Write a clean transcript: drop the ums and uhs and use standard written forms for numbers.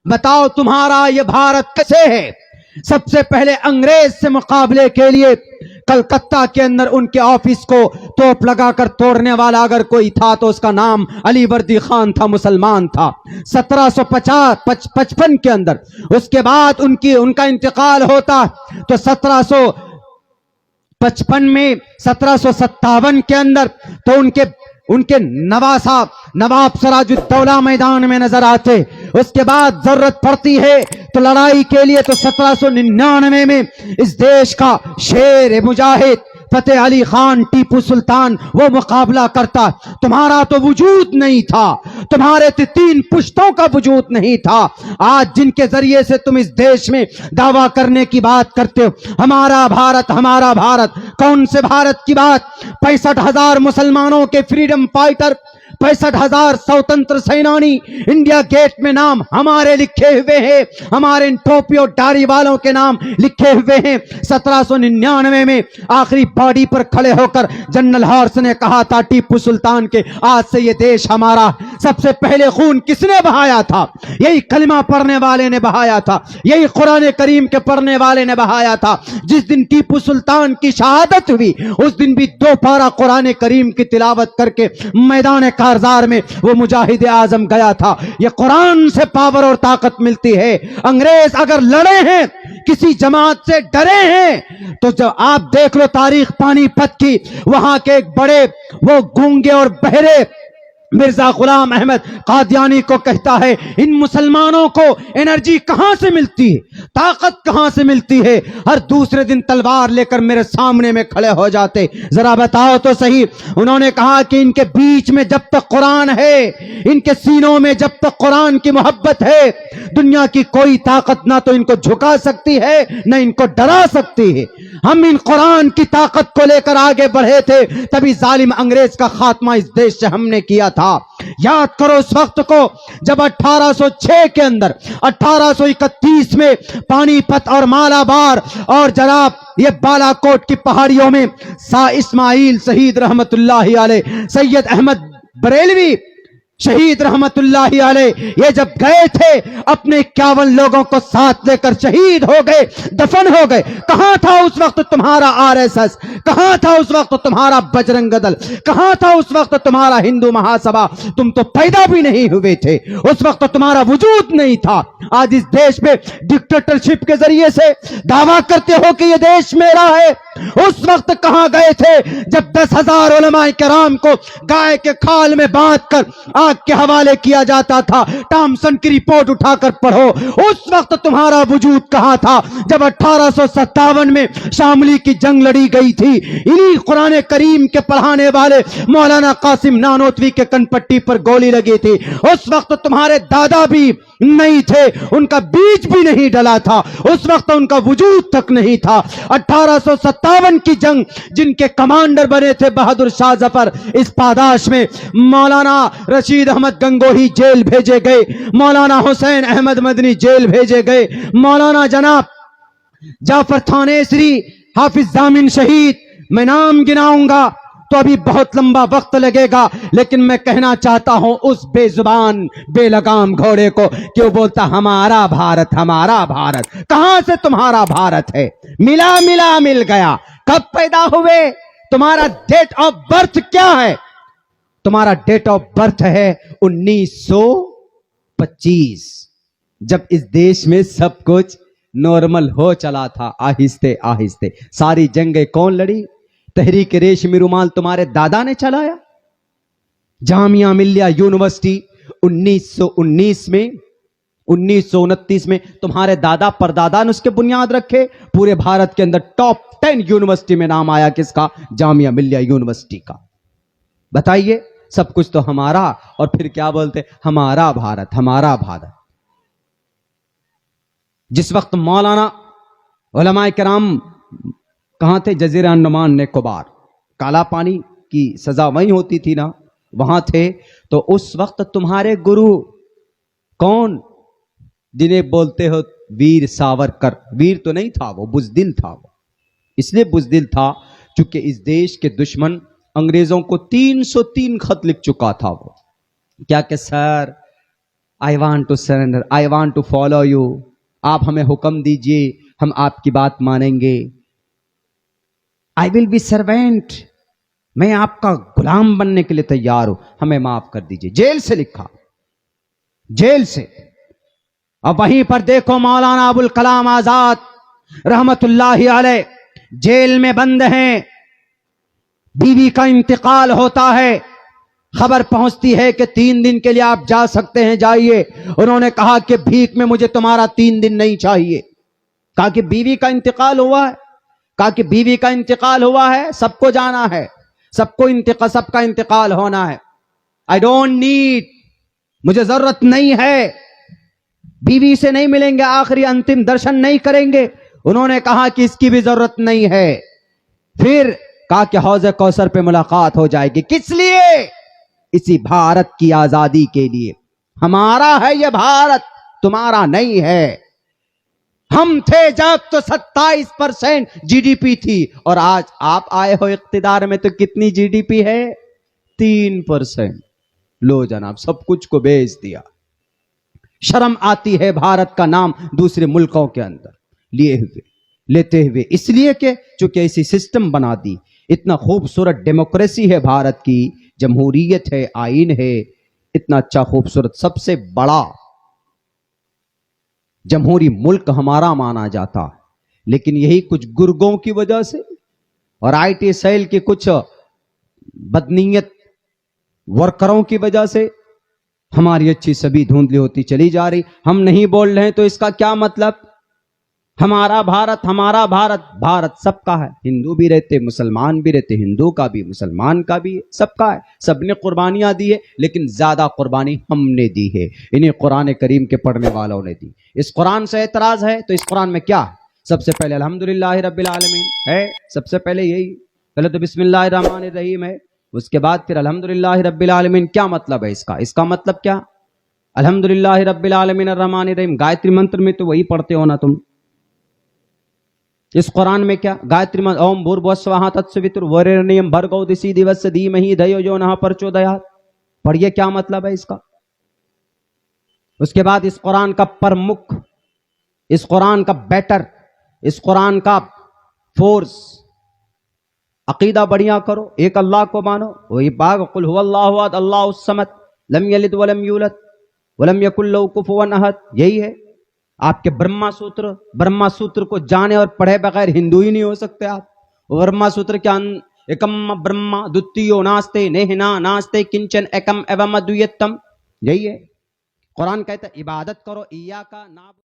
بتاؤ تمہارا یہ بھارت کیسے ہے؟ سب سے پہلے انگریز سے مقابلے کے لیے کلکتہ کے اندر ان کے آفس کو توپ لگا کر توڑنے والا اگر کوئی تھا تو اس کا نام علی وردی خان تھا، مسلمان تھا 1755 کے اندر۔ اس کے بعد ان کا انتقال ہوتا تو 1755 میں 1757 کے اندر تو ان کے نواسا نواب سراج الدولہ میدان میں نظر آتے۔ اس کے بعد ضرورت پڑتی ہے تو لڑائی کے لیے تو 1799 میں اس دیش کا شیر مجاہد فتح علی خان ٹیپو سلطان وہ مقابلہ کرتا۔ تمہارا تو وجود نہیں تھا، تمہارے تین پشتوں کا وجود نہیں تھا۔ آج جن کے ذریعے سے تم اس دیش میں دعویٰ کرنے کی بات کرتے ہو ہمارا بھارت ہمارا بھارت، کون سے بھارت کی بات؟ 65,000 مسلمانوں کے فریڈم فائٹر، 65,000 سوتنتر سینانی، انڈیا گیٹ میں نام ہمارے لکھے ہوئے ہیں، ہمارے ان ٹوپی اور داڑھی والوں کے نام لکھے ہوئے ہیں۔ 1799 میں آخری باڈی پر کھڑے ہو کر جنرل ہارس نے کہا تھا ٹیپو سلطان کے آج سے یہ دیش ہمارا۔ سب سے پہلے خون کس نے بہایا تھا؟ یہی کلمہ پڑھنے والے نے بہایا تھا، یہی قرآن کریم کے پڑھنے والے نے بہایا تھا۔ جس دن ٹیپو سلطان کی شہادت ہوئی اس دن بھی 2 پارہ قرآن کریم کی تلاوت کر کے میدان کارزار میں وہ مجاہد اعظم گیا تھا۔ یہ قرآن سے پاور اور طاقت ملتی ہے۔ انگریز اگر لڑے ہیں، کسی جماعت سے ڈرے ہیں تو جو آپ دیکھ لو تاریخ پانی پت کی، وہاں کے ایک بڑے وہ گونگے اور بہرے مرزا غلام احمد قادیانی کو کہتا ہے ان مسلمانوں کو انرجی کہاں سے ملتی ہے، طاقت کہاں سے ملتی ہے؟ ہر دوسرے دن تلوار لے کر میرے سامنے میں کھڑے ہو جاتے، ذرا بتاؤ تو صحیح۔ انہوں نے کہا کہ ان کے بیچ میں جب تک قرآن ہے، ان کے سینوں میں جب تک قرآن کی محبت ہے، دنیا کی کوئی طاقت نہ تو ان کو جھکا سکتی ہے نہ ان کو ڈرا سکتی ہے۔ ہم ان قرآن کی طاقت کو لے کر آگے بڑھے تھے، تبھی ظالم انگریز کا خاتمہ اس دیش سے ہم نے کیا تھا۔ یاد کرو اس وقت کو جب 1806 کے اندر 1831 میں پانی پت اور مالابار اور جناب یہ بالا کوٹ کی پہاڑیوں میں اسماعیل شہید رحمت اللہ علیہ، سید احمد بریلوی شہید رحمت اللہ علیہ یہ جب گئے تھے اپنے 51 لوگوں کو ساتھ لے کر شہید ہو گئے، دفن ہو گئے۔ کہاں تھا اس وقت تمہارا RSS؟ کہاں تھا اس وقت تمہارا بجرنگ دل؟ کہاں تھا اس وقت تمہارا ہندو مہاسبھا؟ تم تو پیدا بھی نہیں ہوئے تھے، اس وقت تمہارا وجود نہیں تھا۔ آج اس دیش میں ڈکٹیٹرشپ کے ذریعے سے دعویٰ کرتے ہو کہ یہ دیش میرا ہے، اس وقت کہاں گئے تھے جب 10,000 علماء کرام کو گائے کے کھال میں باندھ کر آگ کے حوالے کیا جاتا تھا؟ ٹامسن کی رپورٹ اٹھا کر پڑھو، اس وقت تمہارا وجود کہاں تھا جب 1857 میں شاملی کی جنگ لڑی گئی تھی؟ انہی قرآن کریم کے پڑھانے والے مولانا قاسم نانوتوی کے کن پٹی پر گولی لگی تھی، اس وقت تمہارے دادا بھی نہیں تھے، ان کا بیج بھی نہیں ڈلا تھا، اس وقت ان کا وجود تک نہیں تھا۔ 1857 کی جنگ جن کے کمانڈر بنے تھے بہادر شاہ ظفر، اس پاداش میں مولانا رشید احمد گنگوہی جیل بھیجے گئے، مولانا حسین احمد مدنی جیل بھیجے گئے، مولانا جناب جعفر تھانیسری، حافظ ضامن شہید، میں نام گناؤں گا تو ابھی بہت لمبا وقت لگے گا، لیکن میں کہنا چاہتا ہوں اس بے زبان بے لگام گھوڑے کو کہ وہ بولتا ہمارا بھارت ہمارا بھارت۔ کہاں سے تمہارا بھارت ہے؟ مل گیا۔ کب پیدا ہوئے؟ تمہارا ڈیٹ آف برتھ کیا ہے؟ تمہارا ڈیٹ آف برتھ ہے 1925، جب اس دیش میں سب کچھ نارمل ہو چلا تھا، آہستے آہستے۔ ساری جنگیں کون لڑی؟ تحریک ریشمی رومال تمہارے دادا نے چلایا۔ جامعہ ملیہ یونیورسٹی 1919 میں 1929 میں تمہارے دادا پردادا نے اس کے بنیاد رکھے۔ پورے بھارت کے اندر ٹاپ 10 یونیورسٹی میں نام آیا کس کا؟ جامعہ ملیہ یونیورسٹی کا۔ بتائیے، سب کچھ تو ہمارا، اور پھر کیا بولتے؟ ہمارا بھارت ہمارا بھارت۔ جس وقت مولانا علماء کرام کہاں تھے؟ جزیرہ انڈمان نکوبار، کالا پانی کی سزا وہیں ہوتی تھی نا، وہاں تھے۔ تو اس وقت تمہارے گرو کون جنہیں بولتے ہو ویر ساورکر؟ ویر تو نہیں تھا وہ، بزدل تھا وہ۔ اس لیے بزدل تھا چونکہ اس دیش کے دشمن انگریزوں کو 303 خط لکھ چکا تھا وہ، کیا کہ سر I want to surrender, I want to follow you. آپ ہمیں حکم دیجئے, ہم آپ کی بات مانیں گے. I will be servant, میں آپ کا غلام بننے کے لیے تیار ہوں, ہمیں معاف کر دیجئے. جیل سے لکھا, جیل سے. اب وہیں پر دیکھو مولانا ابوالکلام آزاد رحمت اللہ علیہ جیل میں بند ہیں, بیوی کا انتقال ہوتا ہے, خبر پہنچتی ہے کہ 3 دن کے لیے آپ جا سکتے ہیں, جائیے. انہوں نے کہا کہ بھیک میں مجھے تمہارا 3 دن نہیں چاہیے. کہا کہ بیوی کا انتقال ہوا ہے, کہا کہ بیوی کا انتقال ہوا ہے, سب کو جانا ہے, سب کا انتقال ہونا ہے. I don't need, مجھے ضرورت نہیں ہے, بیوی سے نہیں ملیں گے, آخری انتم درشن نہیں کریں گے. انہوں نے کہا کہ اس کی بھی ضرورت نہیں ہے. پھر کہا کہ حوض کوثر پہ ملاقات ہو جائے گی. کس لیے؟ اسی بھارت کی آزادی کے لیے. ہمارا ہے یہ بھارت, تمہارا نہیں ہے. ہم تھے جب تو 27% جی ڈی پی تھی, اور آج آپ آئے ہو اقتدار میں تو کتنی جی ڈی پی ہے؟ 3%. لو جناب, سب کچھ کو بیچ دیا. شرم آتی ہے بھارت کا نام دوسرے ملکوں کے اندر لیتے ہوئے, اس لیے کہ چونکہ ایسی سسٹم بنا دی. اتنا خوبصورت ڈیموکریسی ہے بھارت کی, جمہوریت ہے, آئین ہے, اتنا اچھا خوبصورت, سب سے بڑا جمہوری ملک ہمارا مانا جاتا. لیکن یہی کچھ گرگوں کی وجہ سے اور آئی ٹی سیل کی کچھ بدنیت ورکروں کی وجہ سے ہماری اچھی سبھی دھندلی ہوتی چلی جا رہی. ہم نہیں بول رہے تو اس کا کیا مطلب؟ ہمارا بھارت, ہمارا بھارت, بھارت سب کا ہے. ہندو بھی رہتے, مسلمان بھی رہتے, ہندو کا بھی, مسلمان کا بھی, سب کا ہے. سب نے قربانیاں دی ہے, لیکن زیادہ قربانی ہم نے دی ہے, انہیں قرآن کریم کے پڑھنے والوں نے دی. اس قرآن سے اعتراض ہے تو اس قرآن میں کیا ہے؟ سب سے پہلے الحمدللہ رب العالمین ہے, سب سے پہلے یہی. پہلے تو بسم اللہ الرحمن الرحیم ہے, اس کے بعد پھر الحمدللہ رب العالمین. کیا مطلب ہے اس کا؟ اس کا مطلب کیا؟ الحمدللہ رب العالمین الرحمن الرحیم. گایتری منتر میں تو وہی پڑھتے ہو نا تم. اس قرآن میں کیا؟ گایتری منتر اوم بھوربھوسوہا تتسویتر وریرنیم بھرگو دسی دیوس دھیمہی دھیو جو نہ پرچودیات. پڑھیے کیا مطلب ہے اس کا. اس کے بعد اس قرآن کا پرمکھ, اس قرآن کا بیٹر, اس قرآن کا فورس, عقیدہ بڑھیا کرو, ایک اللہ کو مانو. وہی باغ قل هو اللہ احد اللہ الصمد لم یلد ولم یولد ولم یکن لہ کفوا احد. یہی ہے آپ کے برہما سوتر کو جانے اور پڑھے بغیر ہندو ہی نہیں ہو سکتے آپ. برہما سوتر کیا ایکم برہما دتیو ناستے نیہنا ناستے کنچن ایکم ایوم ادویتم. یہی ہے قرآن کہتا ہے عبادت کرو, ایاکا نعبد.